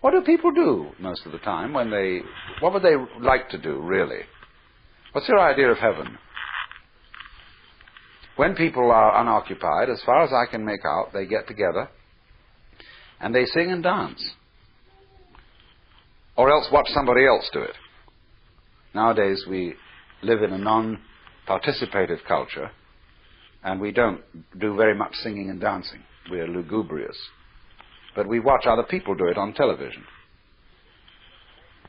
What do people do most of the time what would they like to do, really? What's your idea of heaven? When people are unoccupied, as far as I can make out, they get together and they sing and dance. Or else watch somebody else do it. Nowadays we live in a non-participative culture, and we don't do very much singing and dancing. We're lugubrious. But we watch other people do it on television.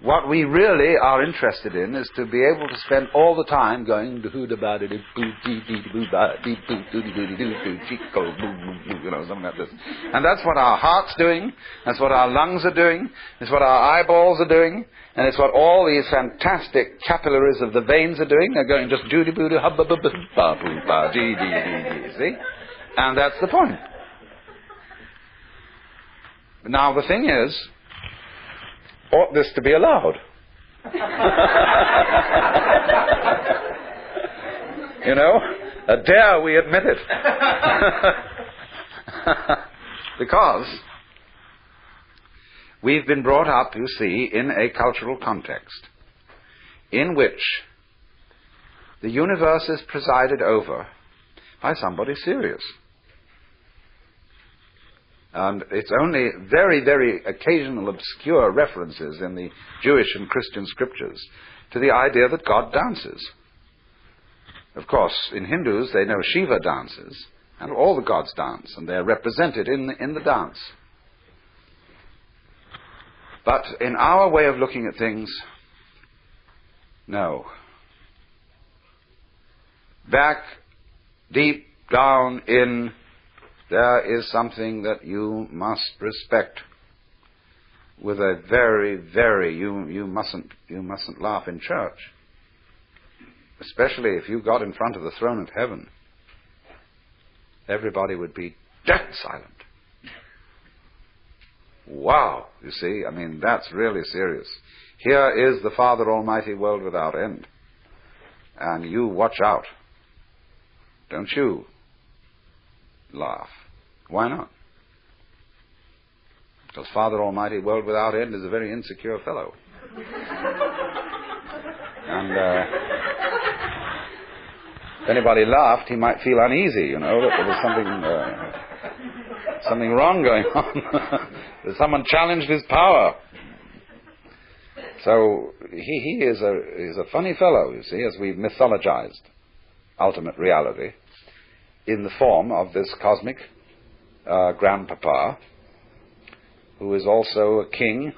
What we really are interested in is to be able to spend all the time going, something like this. And that's what our heart's doing, that's what our lungs are doing, it's what our eyeballs are doing, and it's what all these fantastic capillaries of the veins are doing. They're going just doody-boo-doo, hubba-bubba-ba-boo-ba-dee-dee-dee, see? And that's the point. Now, the thing is, ought this to be allowed? You know, dare we admit it? Because we've been brought up, you see, in a cultural context in which the universe is presided over by somebody serious. And it's only very, very occasional obscure references in the Jewish and Christian scriptures to the idea that God dances. Of course, in Hindus they know Shiva dances, and all the gods dance, and they're represented in the dance. But in our way of looking at things, no. Back, deep down in, there is something that you must respect with a very, very, you mustn't laugh in church. Especially if you got in front of the throne of heaven. Everybody would be dead silent. Wow, you see, I mean, that's really serious. Here is the Father Almighty, world without end. And you watch out. Don't you laugh. Why not? Because Father Almighty, world without end, is a very insecure fellow. And if anybody laughed, he might feel uneasy, you know, that there was something wrong going on. That someone challenged his power. So he is a funny fellow, you see, as we've mythologized ultimate reality in the form of this cosmic grandpapa, who is also a king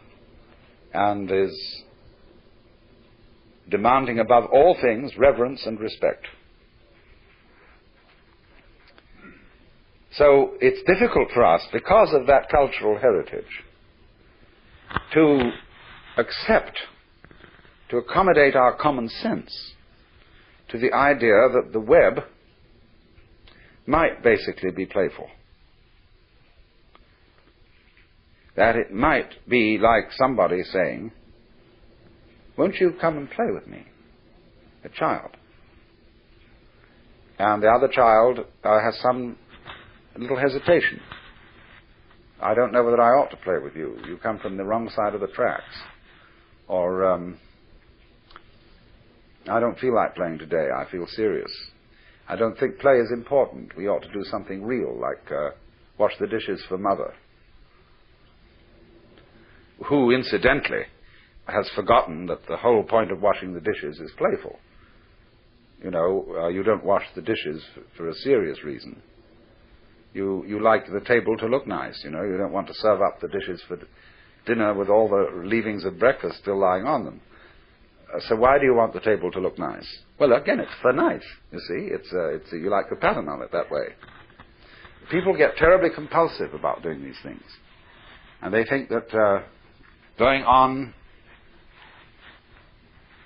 and is demanding above all things reverence and respect. So it's difficult for us, because of that cultural heritage, to accept, to accommodate our common sense to the idea that the web might basically be playful. That it might be like somebody saying, "Won't you come and play with me?" A child. And the other child has some little hesitation. "I don't know whether I ought to play with you. You come from the wrong side of the tracks." Or, "I don't feel like playing today. I feel serious. I don't think play is important. We ought to do something real, like wash the dishes for Mother." Who, incidentally, has forgotten that the whole point of washing the dishes is playful. You know, you don't wash the dishes for a serious reason. You like the table to look nice, you know. You don't want to serve up the dishes for dinner with all the leavings of breakfast still lying on them. So why do you want the table to look nice? Well, again, it's for nice, you see. You like the pattern on it that way. People get terribly compulsive about doing these things. And they think that going on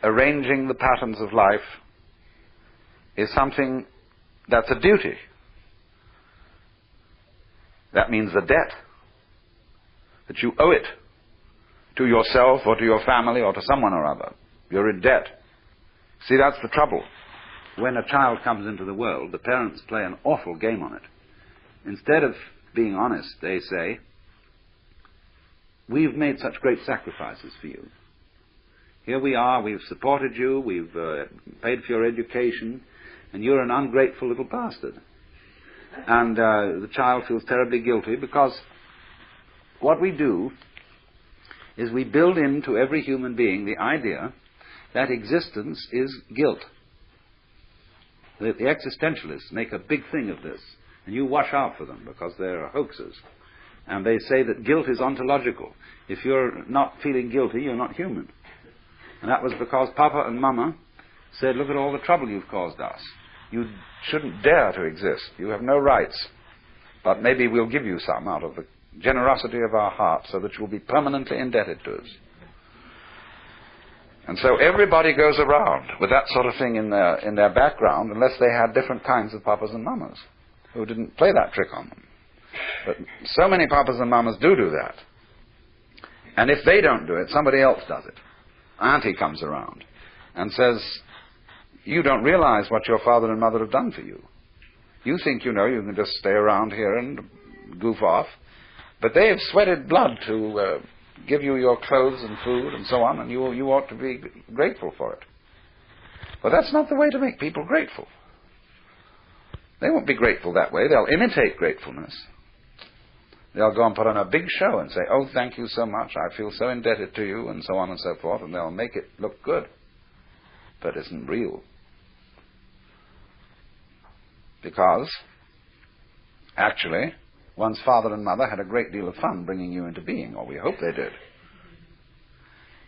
arranging the patterns of life is something that's a duty. That means a debt. That you owe it to yourself or to your family or to someone or other. You're in debt. See, that's the trouble. When a child comes into the world, the parents play an awful game on it. Instead of being honest, they say, we've made such great sacrifices for you. Here we are, we've supported you, we've paid for your education, and you're an ungrateful little bastard. And the child feels terribly guilty, because what we do is we build into every human being the idea that existence is guilt. The existentialists make a big thing of this, and you watch out for them, because they're hoaxers. And they say that guilt is ontological. If you're not feeling guilty, you're not human. And that was because Papa and Mama said, look at all the trouble you've caused us. You shouldn't dare to exist. You have no rights. But maybe we'll give you some out of the generosity of our heart, so that you'll be permanently indebted to us. And so everybody goes around with that sort of thing in their background, unless they had different kinds of papas and mamas who didn't play that trick on them. But so many papas and mamas do that. And if they don't do it, somebody else does it. Auntie comes around and says, you don't realize what your father and mother have done for you. You think, you can just stay around here and goof off. But they have sweated blood to give you your clothes and food and so on, and you ought to be grateful for it. But that's not the way to make people grateful. They won't be grateful that way. They'll imitate gratefulness. They'll go and put on a big show and say, oh, thank you so much, I feel so indebted to you, and so on and so forth, and they'll make it look good. But it isn't real. Because, actually, one's father and mother had a great deal of fun bringing you into being, or we hope they did.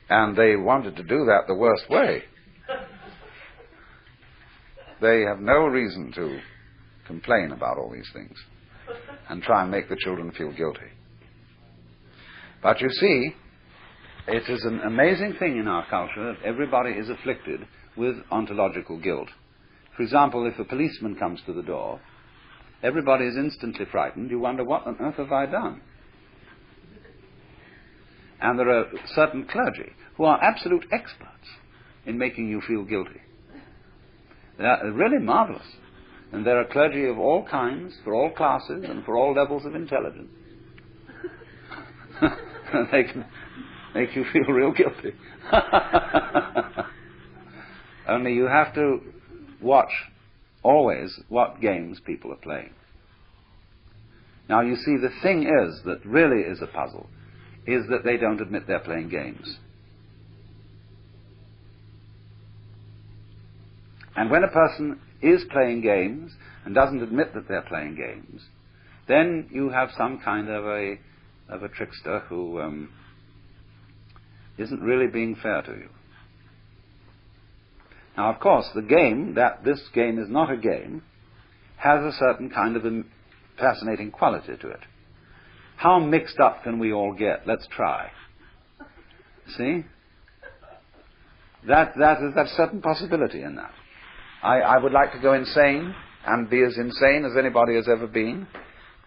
And they wanted to do that the worst way. They have no reason to complain about all these things and try and make the children feel guilty. But you see, it is an amazing thing in our culture that everybody is afflicted with ontological guilt. For example, if a policeman comes to the door, everybody is instantly frightened. You wonder, what on earth have I done? And there are certain clergy who are absolute experts in making you feel guilty. They are really marvelous. And there are clergy of all kinds, for all classes, and for all levels of intelligence. They can make you feel real guilty. Only you have to watch always what games people are playing. Now you see, the thing is that really is a puzzle, is that they don't admit they're playing games. And when a person is playing games and doesn't admit that they're playing games, then you have some kind of a trickster who isn't really being fair to you. Now, of course, the game, that this game is not a game, has a certain kind of a fascinating quality to it. How mixed up can we all get? Let's try. See? There's a certain possibility in that. I would like to go insane and be as insane as anybody has ever been,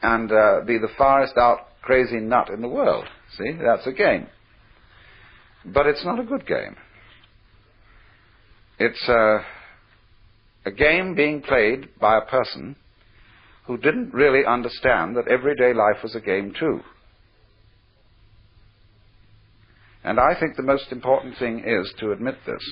and be the farthest out crazy nut in the world. See? That's a game. But it's not a good game. It's a game being played by a person who didn't really understand that everyday life was a game too. And I think the most important thing is to admit this.